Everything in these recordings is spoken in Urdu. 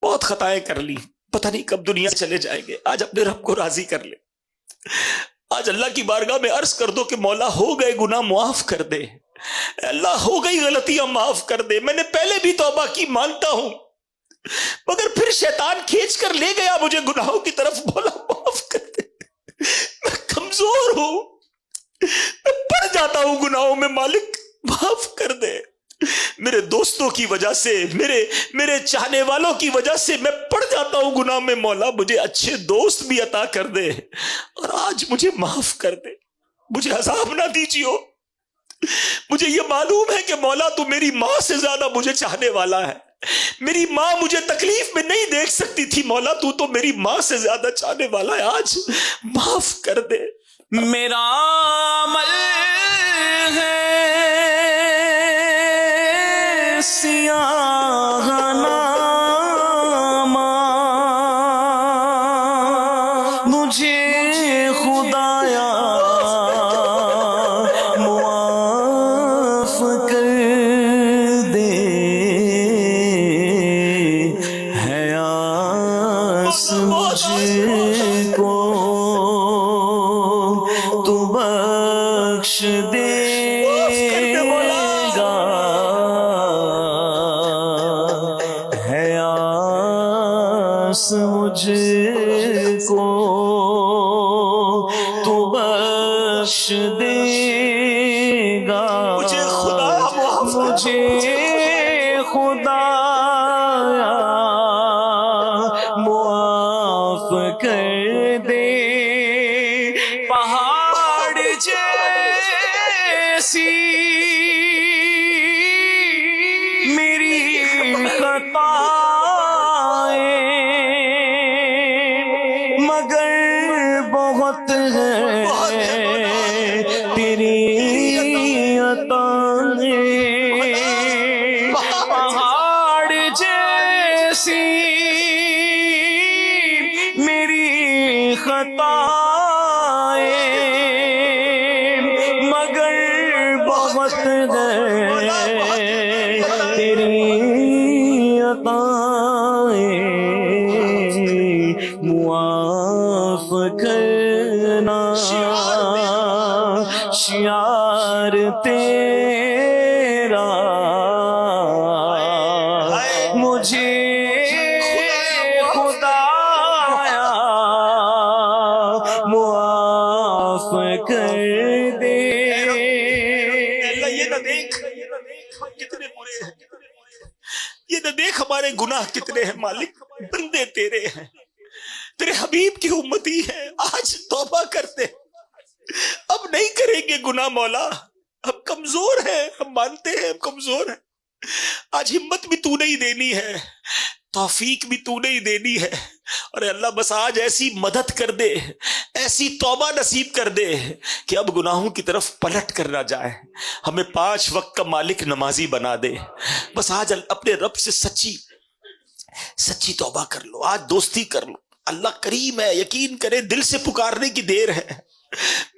بہت خطائیں کر لی، پتہ نہیں کب دنیا چلے جائیں گے. آج اپنے رب کو راضی کر لے. آج اللہ کی بارگاہ میں عرض کر دو کہ مولا ہو گئے گناہ معاف کر دے، اللہ ہو گئی غلطیاں معاف کر دے. میں نے پہلے بھی توبہ کی، مانتا ہوں، مگر پھر شیطان کھینچ کر لے گیا مجھے گناہوں کی طرف. مولا معاف کر دے، میں کمزور ہوں، میں پڑ جاتا ہوں گناہوں میں. مالک معاف کر دے. میرے دوستوں کی وجہ سے، میرے چاہنے والوں کی وجہ سے میں پڑ جاتا ہوں گناہ میں. مولا مجھے اچھے دوست بھی عطا کر دے، اور آج مجھے معاف کر دے. مجھے عذاب نہ دیجیو. مجھے یہ معلوم ہے کہ مولا تو میری ماں سے زیادہ مجھے چاہنے والا ہے. میری ماں مجھے تکلیف میں نہیں دیکھ سکتی تھی، مولا تو میری ماں سے زیادہ چاہنے والا ہے. آج معاف کر دے. میرا عمل ہے سیاہ نامہ، مجھے خدایا معاف کر دے. ہے آس مجھ کو تو بخش دے گا. ہے آس مجھ کو تو بخش دے گا. مجھے خدا معاف کر دے. مجھے خدایا معاف کر دے. پہاڑ جیسی میری خطائیں مگر بہت ہے تیری عطائیں. پہاڑ جیسی میری خطائیں مگر بہت ہے تیری عطائیں. معاف کرنا شعار تیرا، مجھے خدایا معاف کر دے. اللہ یہ نہ دیکھ کتنے برے ہیں، یہ نہ دیکھ ہمارے گناہ کتنے ہیں. مالک بندے تیرے ہیں، تیرے حبیب کی امتی ہے. آج توبہ کرتے، اب نہیں کریں گے گناہ. مولا ہم کمزور ہیں، ہم مانتے ہیں ہم کمزور ہیں. آج ہمت بھی تو نہیں دینی ہے، توفیق بھی تو نہیں دینی ہے. اور اللہ بس آج ایسی مدد کر دے، ایسی توبہ نصیب کر دے کہ اب گناہوں کی طرف پلٹ کر نہ جائے. ہمیں 5 وقت کا مالک نمازی بنا دے. بس آج اپنے رب سے سچی توبہ کر لو. آج دوستی کر لو. اللہ کریم ہے، یقین کرے دل سے پکارنے کی دیر ہے.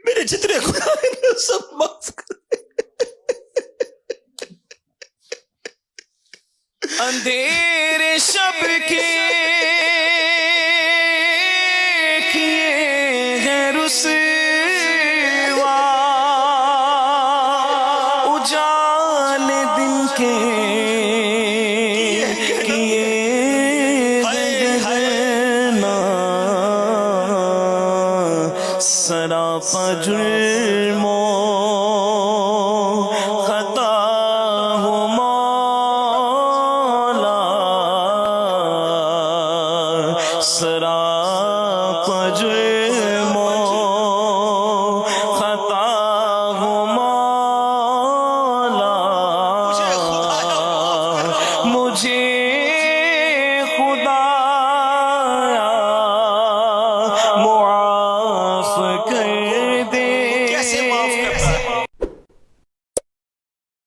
میرے جتنے گناہ ہیں سب معاف کر دے. اندھیرے شب کے کیے ہیں رسوا، اجال دن کے کیے ہیں نا سراپا جرم.